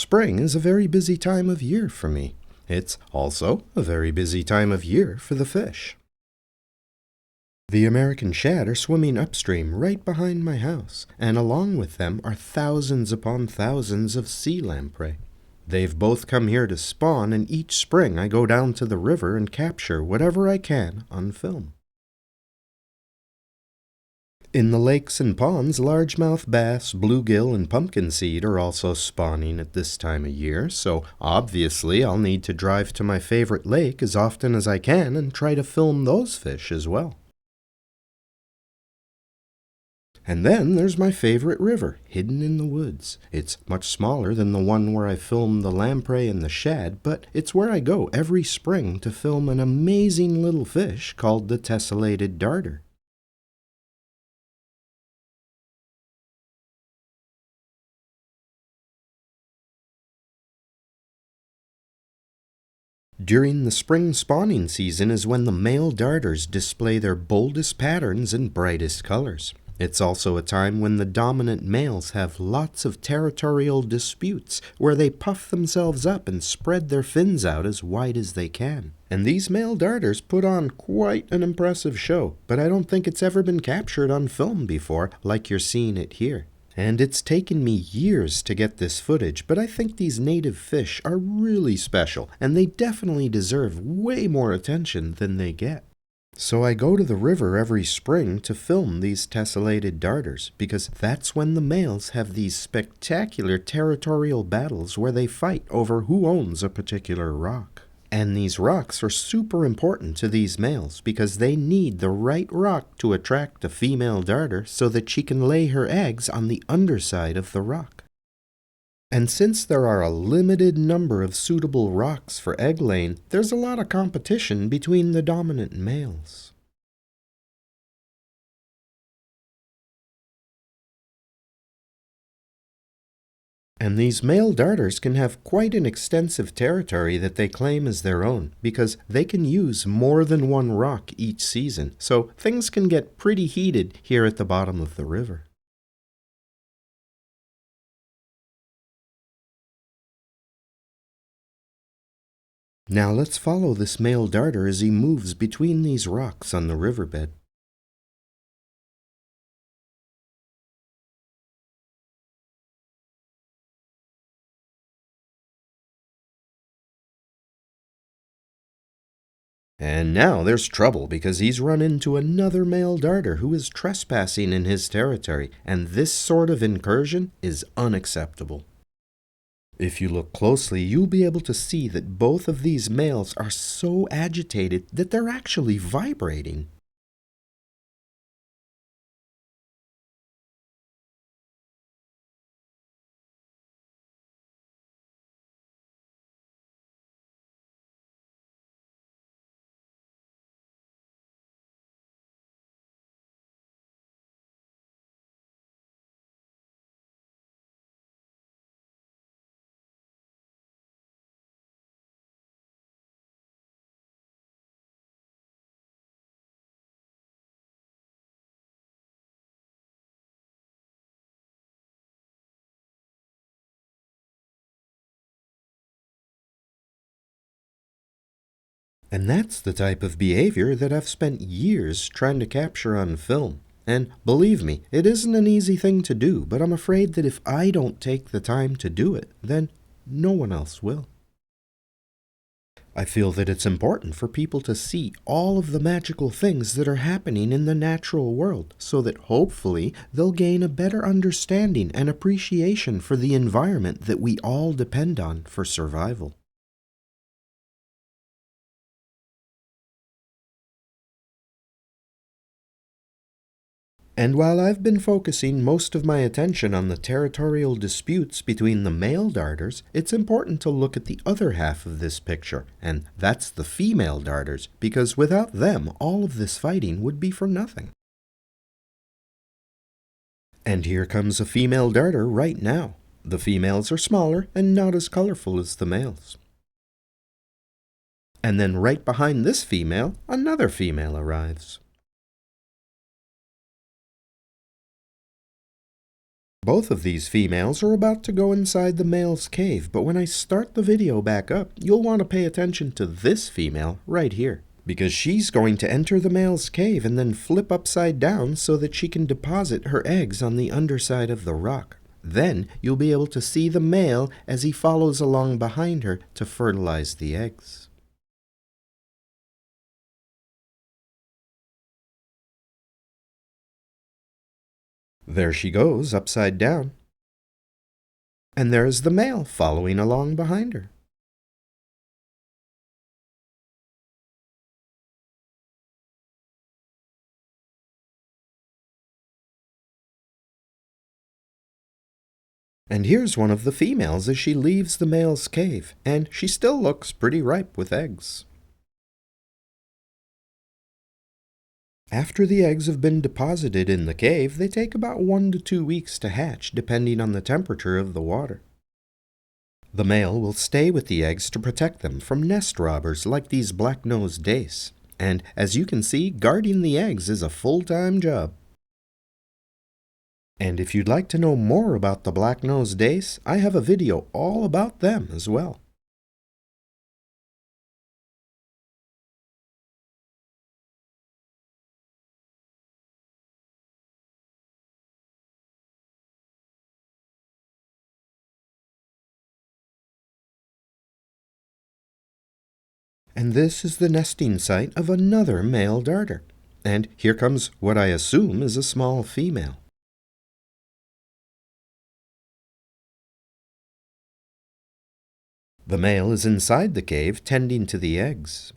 Spring is a very busy time of year for me. It's also a very busy time of year for the fish. The American shad are swimming upstream right behind my house, and along with them are thousands upon thousands of sea lamprey. They've both come here to spawn, and each spring I go down to the river and capture whatever I can on film. In the lakes and ponds, largemouth bass, bluegill, and pumpkin seed are also spawning at this time of year, so obviously I'll need to drive to my favorite lake as often as I can and try to film those fish as well. And then there's my favorite river, hidden in the woods. It's much smaller than the one where I filmed the lamprey and the shad, but it's where I go every spring to film an amazing little fish called the tessellated darter. During the spring spawning season is when the male darters display their boldest patterns and brightest colors. It's also a time when the dominant males have lots of territorial disputes where they puff themselves up and spread their fins out as wide as they can. And these male darters put on quite an impressive show, but I don't think it's ever been captured on film before like you're seeing it here. And it's taken me years to get this footage, but I think these native fish are really special, and they definitely deserve way more attention than they get. So I go to the river every spring to film these tessellated darters, because that's when the males have these spectacular territorial battles where they fight over who owns a particular rock. And these rocks are super important to these males because they need the right rock to attract a female darter so that she can lay her eggs on the underside of the rock. And since there are a limited number of suitable rocks for egg laying, there's a lot of competition between the dominant males. And these male darters can have quite an extensive territory that they claim as their own, because they can use more than one rock each season, so things can get pretty heated here at the bottom of the river. Now let's follow this male darter as he moves between these rocks on the riverbed. And now there's trouble because he's run into another male darter who is trespassing in his territory, and this sort of incursion is unacceptable. If you look closely, you'll be able to see that both of these males are so agitated that they're actually vibrating. And that's the type of behavior that I've spent years trying to capture on film. And believe me, it isn't an easy thing to do, but I'm afraid that if I don't take the time to do it, then no one else will. I feel that it's important for people to see all of the magical things that are happening in the natural world, so that hopefully they'll gain a better understanding and appreciation for the environment that we all depend on for survival. And while I've been focusing most of my attention on the territorial disputes between the male darters, it's important to look at the other half of this picture, and that's the female darters, because without them, all of this fighting would be for nothing. And here comes a female darter right now. The females are smaller and not as colorful as the males. And then right behind this female, another female arrives. Both of these females are about to go inside the male's cave, but when I start the video back up, you'll want to pay attention to this female right here, because she's going to enter the male's cave and then flip upside down so that she can deposit her eggs on the underside of the rock. Then you'll be able to see the male as he follows along behind her to fertilize the eggs. There she goes, upside down. And there's the male following along behind her. And here's one of the females as she leaves the male's cave, and she still looks pretty ripe with eggs. After the eggs have been deposited in the cave, they take about 1 to 2 weeks to hatch, depending on the temperature of the water. The male will stay with the eggs to protect them from nest robbers like these black-nosed dace. And as you can see, guarding the eggs is a full-time job. And if you'd like to know more about the black-nosed dace, I have a video all about them as well. And this is the nesting site of another male darter. And here comes what I assume is a small female. The male is inside the cave tending to the eggs.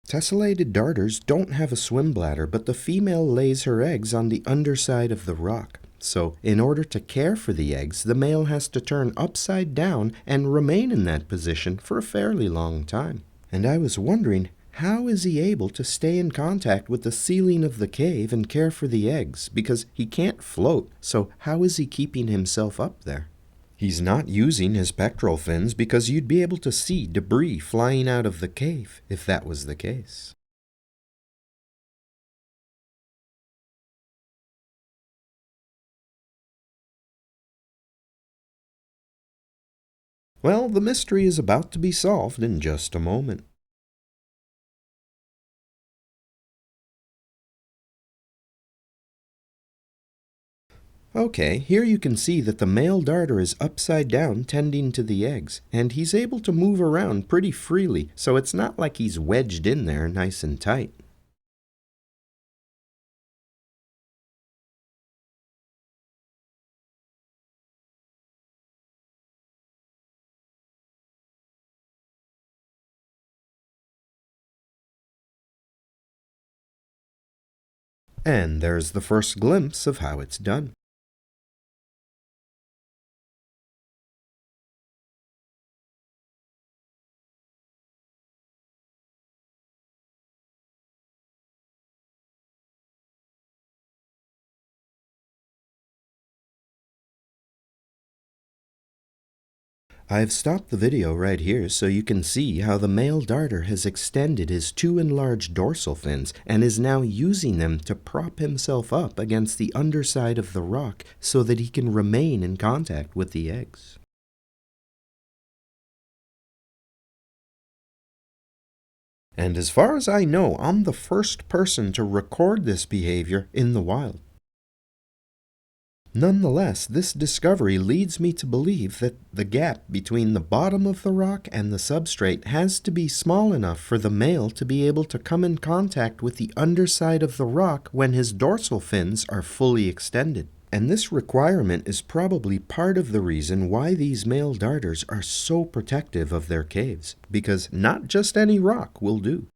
Tessellated darters don't have a swim bladder, but the female lays her eggs on the underside of the rock. So, in order to care for the eggs, the male has to turn upside down and remain in that position for a fairly long time. And I was wondering, how is he able to stay in contact with the ceiling of the cave and care for the eggs? Because he can't float, so how is he keeping himself up there? He's not using his pectoral fins because you'd be able to see debris flying out of the cave if that was the case. Well, the mystery is about to be solved in just a moment. Okay, here you can see that the male darter is upside down tending to the eggs, and he's able to move around pretty freely, so it's not like he's wedged in there nice and tight. And there's the first glimpse of how it's done. I've stopped the video right here so you can see how the male darter has extended his 2 enlarged dorsal fins and is now using them to prop himself up against the underside of the rock so that he can remain in contact with the eggs. And as far as I know, I'm the first person to record this behavior in the wild. Nonetheless, this discovery leads me to believe that the gap between the bottom of the rock and the substrate has to be small enough for the male to be able to come in contact with the underside of the rock when his dorsal fins are fully extended. And this requirement is probably part of the reason why these male darters are so protective of their caves, because not just any rock will do.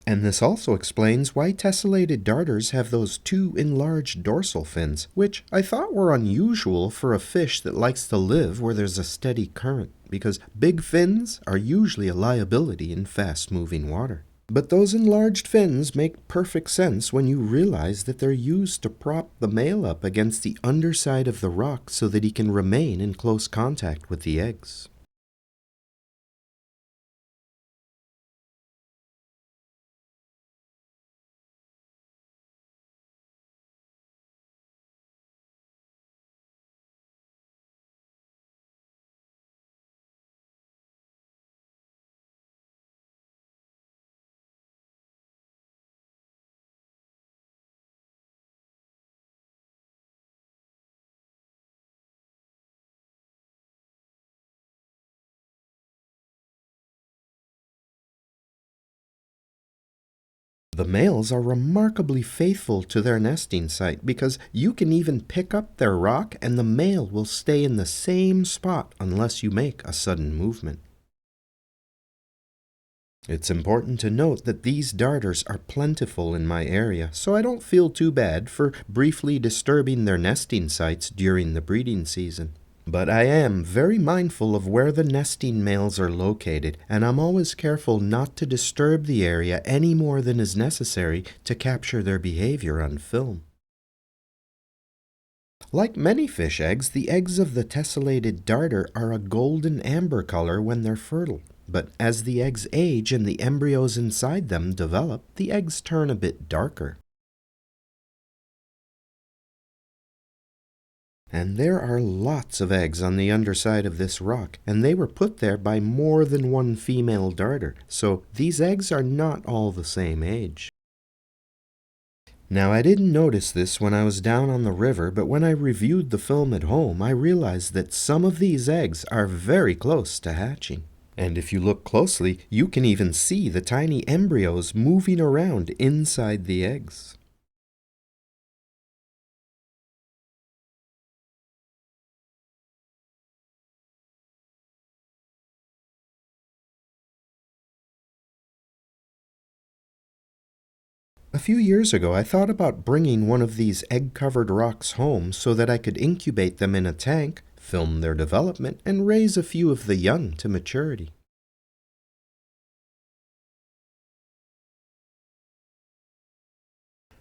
And this also explains why tessellated darters have those two enlarged dorsal fins, which I thought were unusual for a fish that likes to live where there's a steady current, because big fins are usually a liability in fast-moving water. But those enlarged fins make perfect sense when you realize that they're used to prop the male up against the underside of the rock so that he can remain in close contact with the eggs. The males are remarkably faithful to their nesting site because you can even pick up their rock and the male will stay in the same spot unless you make a sudden movement. It's important to note that these darters are plentiful in my area, so I don't feel too bad for briefly disturbing their nesting sites during the breeding season. But I am very mindful of where the nesting males are located, and I'm always careful not to disturb the area any more than is necessary to capture their behavior on film. Like many fish eggs, the eggs of the tessellated darter are a golden amber color when they're fertile. But as the eggs age and the embryos inside them develop, the eggs turn a bit darker. And there are lots of eggs on the underside of this rock, and they were put there by more than one female darter, so these eggs are not all the same age. Now, I didn't notice this when I was down on the river, but when I reviewed the film at home, I realized that some of these eggs are very close to hatching. And if you look closely, you can even see the tiny embryos moving around inside the eggs. A few years ago, I thought about bringing one of these egg-covered rocks home so that I could incubate them in a tank, film their development, and raise a few of the young to maturity.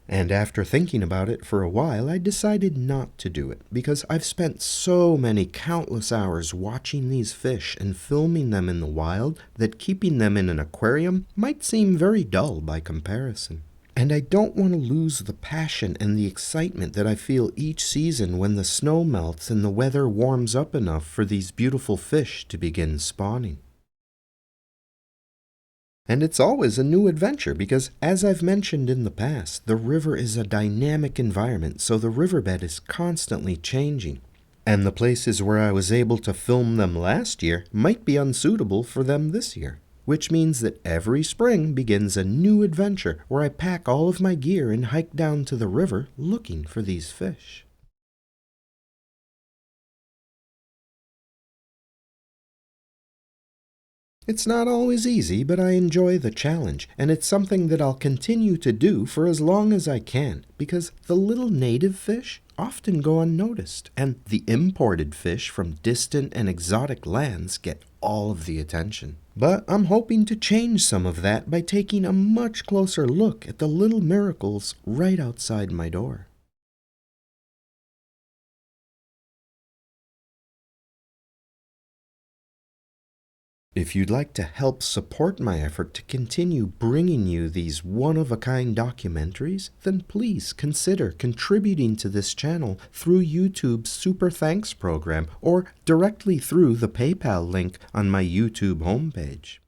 And after thinking about it for a while, I decided not to do it because I've spent so many countless hours watching these fish and filming them in the wild that keeping them in an aquarium might seem very dull by comparison. And I don't want to lose the passion and the excitement that I feel each season when the snow melts and the weather warms up enough for these beautiful fish to begin spawning. And it's always a new adventure because, as I've mentioned in the past, the river is a dynamic environment, so the riverbed is constantly changing. And the places where I was able to film them last year might be unsuitable for them this year. Which means that every spring begins a new adventure where I pack all of my gear and hike down to the river looking for these fish. It's not always easy, but I enjoy the challenge, and it's something that I'll continue to do for as long as I can, because the little native fish often go unnoticed, and the imported fish from distant and exotic lands get all of the attention. But I'm hoping to change some of that by taking a much closer look at the little miracles right outside my door. If you'd like to help support my effort to continue bringing you these one-of-a-kind documentaries, then please consider contributing to this channel through YouTube's Super Thanks program or directly through the PayPal link on my YouTube homepage.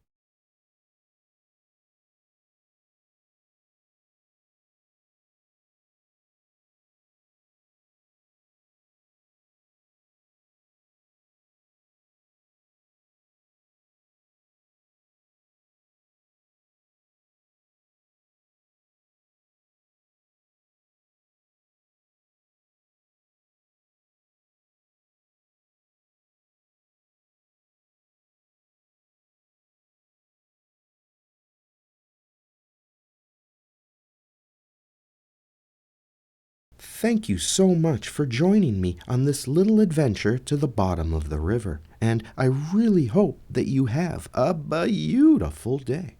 thank you so much for joining me on this little adventure to the bottom of the river. And I really hope that you have a beautiful day.